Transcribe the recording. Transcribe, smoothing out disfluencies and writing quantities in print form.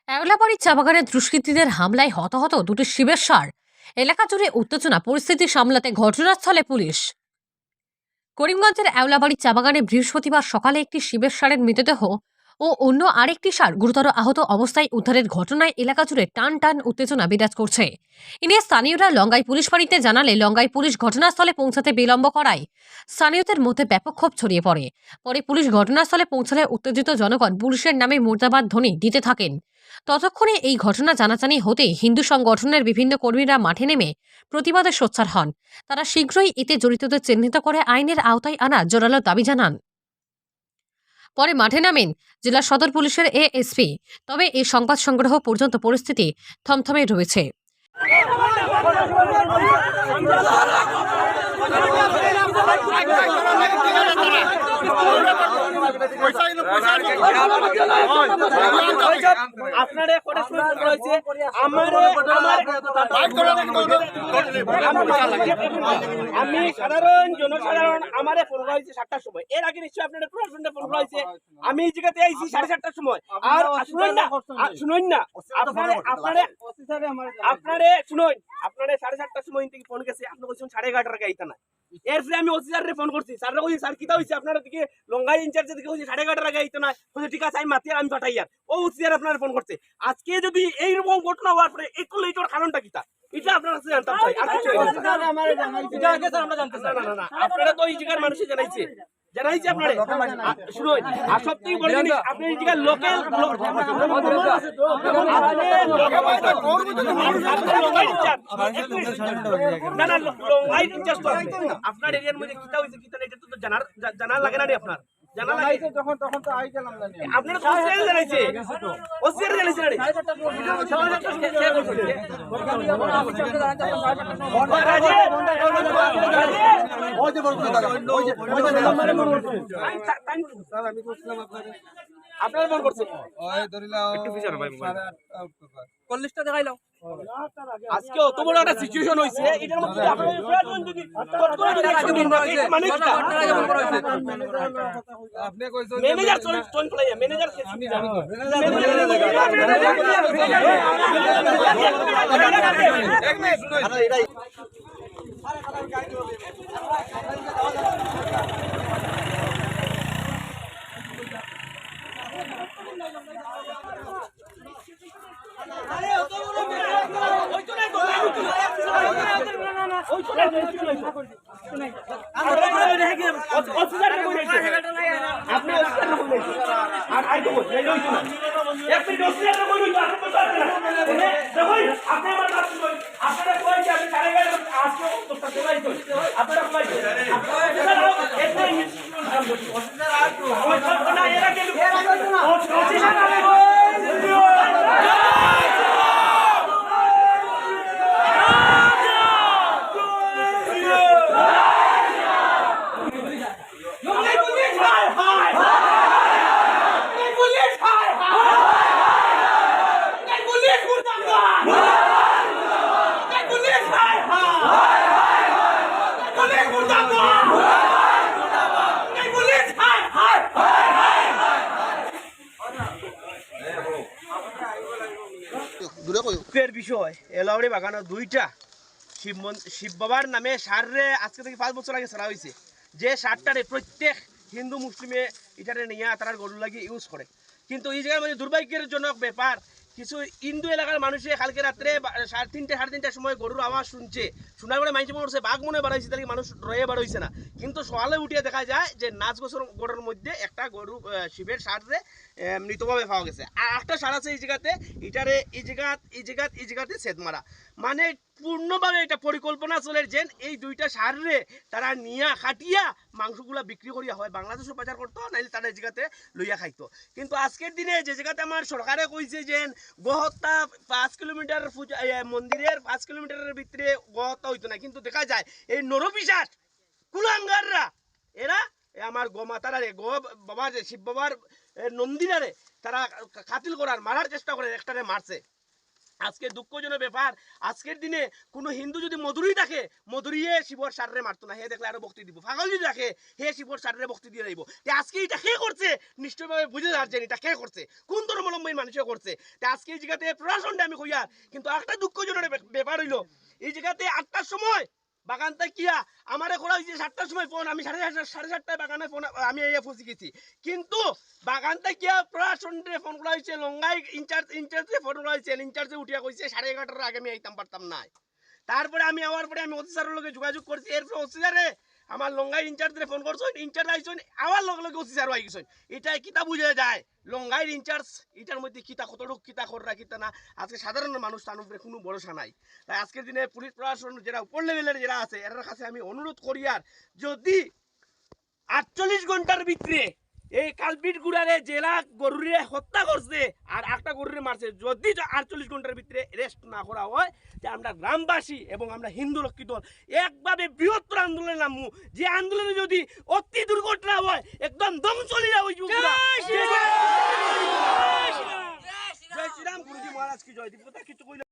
অ্যাওলাবাড়ির চা বাগানের দুষ্কৃতীদের হামলায় হতাহত দুটি শিবের সার। এলাকা জুড়ে উত্তেজনা, পরিস্থিতি সামলাতে ঘটনাস্থলে পুলিশ। করিমগঞ্জের অ্যাওলাবাড়ির চা বাগানে বৃহস্পতিবার সকালে একটি শিবের ষাঁড়ের মৃতদেহ ও অন্য আরেকটি ষাঁড় গুরুতর আহত অবস্থায় উদ্ধারের ঘটনায় এলাকা জুড়ে টান টান উত্তেজনা বিরাজ করছে। এ নিয়ে স্থানীয়রা লঙ্গাই পুলিশ ফাঁড়িতে জানালে লঙ্গাই পুলিশ ঘটনাস্থলে পৌঁছাতে বিলম্ব করায় স্থানীয়দের মধ্যে ব্যাপক ক্ষোভ ছড়িয়ে পড়ে। পরে পুলিশ ঘটনাস্থলে পৌঁছালে উত্তেজিত জনগণ পুলিশের নামে মুর্দাবাদ ধ্বনি দিতে থাকেন। ততক্ষণে এই ঘটনা জানাজানি হতে হিন্দু সংগঠনের বিভিন্ন কর্মীরা মাঠে নেমে প্রতিবাদে সোচ্চার হন। তারা শীঘ্রই এতে জড়িতদের চিহ্নিত করে আইনের আওতায় আনার জোরালো দাবি জানান। পরে মাঠে নামেন জেলা সদর পুলিশের এএসপি। তবে এই সংবাদ সংগ্রহ পর্যন্ত পরিস্থিতি থমথমে রয়েছে। আমি সাধারণ জনসাধারণ আমারে ফোন করা হয়েছে 7টার সময়। এর আগে নিশ্চয়ই আপনাদের প্রশাসনটা ফোন করা হয়েছে। আমি এই জায়গাতে আইছি 7:30টার সময়। আর শুনুন না আপনারে শুনুন, আপনারে 7:30টার সময় থেকে ফোন গেছে, আপনি বলছেন 11:30টার আগে আইতা না। এরপরে আমি ওসি স্যাররে ফোন করছি, স্যাররা কইছে স্যার কিটা হইছে আপনারা দিকে লঙ্গাই ইনচার্জের দিকে কইছে 11:30টার আগে আইতা না। কইছে ঠিক আছে আমি মাতি আর আমি পাঠাই। আর ও ওসি স্যার আপনারা ফোন করছে। আজকে যদি এই রকম ঘটনা হওয়ার পরে এইটার কারণটা কিটা এটা আপনারা কাছে জানতাম চাই। আর কিছু আমারে জানাইছে, এটা আগে স্যার আমরা জানতে চাই। না আপনারা তো এই জায়গার মানুষই জানাইছে আপনারে। শুনুন, আর সবথেকে বড় জিনিস আপনি এই জায়গার লোকাল আপনার এরিয়ার মধ্যে কিটা হইছে কিটা এটা তো জানার লাগে না রে। আপনার জানা লাগে তখন তো আই গেলাম না। আপনারা তো ওসিয়ার জানাইছে, ওসিয়ার জানাইছে রে। ওই যে বলতে দাদা ওই যে স্যার আমি বলছিলাম আপনারা ফোন করছে ওই ধরিলাম একটু পিছনে ভাই কলেজটা দেখাইলাম। আজকে অত বড় একটা সিচুয়েশন হইছে, এটার মধ্যে আপনারা প্রয়োজন যদি মানে কি আপনি কইছেন ম্যানেজার চোন প্লেয়ার ম্যানেজার আমি জানি এক মিনিট শুনুন আরে এটাই আরে খালি গাড়ি হবে আরে অত বড় ওই তো নাই তো ওই তো নাই বিষয় এলাউড়ি বাগানো দুইটা শিব বাবার নামে সারে আজকে থেকে 5 বছর আগে ছাড়া হয়েছে। যে সারটারে প্রত্যেক হিন্দু মুসলিমে এটারে নিয়ে তারা গরু লাগিয়ে ইউজ করে। কিন্তু এই জায়গার মধ্যে দুর্ভাগ্যজনক ব্যাপার, কিছু হিন্দু এলাকার মানুষে কালকে রাত্রে 3:30 সময় গরুর আওয়াজ শুনছে, শোনার পরে মানুষ মনে করছে বাঘ মনে বাড়াইছে, তাহলে মানুষ রয়ে বাড়াইছে না। কিন্তু সকালে উঠিয়ে দেখা যায় যে নাচ গরুর মধ্যে একটা গরু শিবের সারে মৃতভাবে পাওয়া গেছে। আর একটা সার আছে এই জায়গাতে, এটারে এই জায়গাতে সেদ মারা। মানে পূর্ণভাবে এটা পরিকল্পনা চলে যে এই দুইটা সারে তারা নিয়া খাটিয়া মাংসগুলা বিক্রি করিয়া হয় বাংলাদেশও বাজার করতো, নাইলে তারা এই জায়গাতে লইয়া খাইতো। কিন্তু আজকের দিনে যে জায়গাতে আমার সরকারে কইছে যে গহত্যা 5 কিলোমিটার মন্দিরের 5 কিলোমিটারের ভিতরে গহত্যা হইতো না, কিন্তু দেখা যায় এই নরপিশাচ কুলাঙ্গাররা এরা আমার গোমাতারে বাবার শিব বাবার নন্দিনারে তারা কাতিল করার মারার চেষ্টা করে, একটারে মারছে। আজকে দুঃখজনক ব্যাপার, আজকের দিনে কোনো হিন্দু যদি মধুরই থাকে, মধুরিয়ে শিবর সাররে মারতো না, হে দেখলে আরো ভক্তি দিব। পাগল যদি থাকে, হে শিবর সাররে ভক্তি দিয়ে যাইব। আজকে এটা কে করছে নিশ্চয়ভাবে বুঝে যাচ্ছেন এটা কে করছে, কোন ধর্মাবলম্বী মানুষে করছে। আজকে এই জায়গাতে প্রশাসনটা আমি কইয়ার, কিন্তু একটা দুঃখজনক ব্যাপার হইলো এই জায়গাতে 8টার সময় বাগানটা কিয়া আমারে করা হয়েছে 7টার সময় ফোন, আমি 7:30 বাগানে ফোন আমি এই পৌঁছে গেছি, কিন্তু বাগানটা কিয়া প্রশাসনরে ফোন করা হয়েছে, লঙ্গাই ইনচার্জে ফোন করা হয়েছে, ইনচার্জে উঠিয়া কইছে 11:30টার আগে আমি আইতাম পারতাম না। তারপরে আমি আওয়ার পরে আমি অফিসারের লগে যোগাযোগ করছি, এরপরে অফিসারে আমার লঙ্গাই ইনচার্জে ফোন করছেন, ইনচার্জ আইছেন, আবার লগে লগে অফিসারও আই গেছেন। এটাই কিতা বুঝে যায় লঙ্গাইয়ের ইনচার্জ এটার মধ্যে কিতা কতটুক কিতা কররা কিতা না, আজকে সাধারণ মানুষ তার উপরে কোনো ভরসা নাই। তাই আজকের দিনে পুলিশ প্রশাসন যারা উপর লেভেলের যারা আছে এর কাছে আমি অনুরোধ করি, আর যদি 48 ঘন্টার ভিতরে এই কালপিট গুড়ারে জেলা গরুরে হত্যা করছে আর একটা গরুরে মারছে, যদি 48 ঘন্টার ভিতরে রেস্ট না করা হয়, যে আমরা গ্রামবাসী এবং আমরা হিন্দু লক্ষ্মী দল একভাবে বৃহত্তর আন্দোলনে নামবো। যে আন্দোলনে যদি অতি দুর্ঘটনা হয় একদম দম চলিয়া হইব। জয় শ্রীরাম, গুরুজি মহারাজ কি জয়, দীপতা কিছু কইলে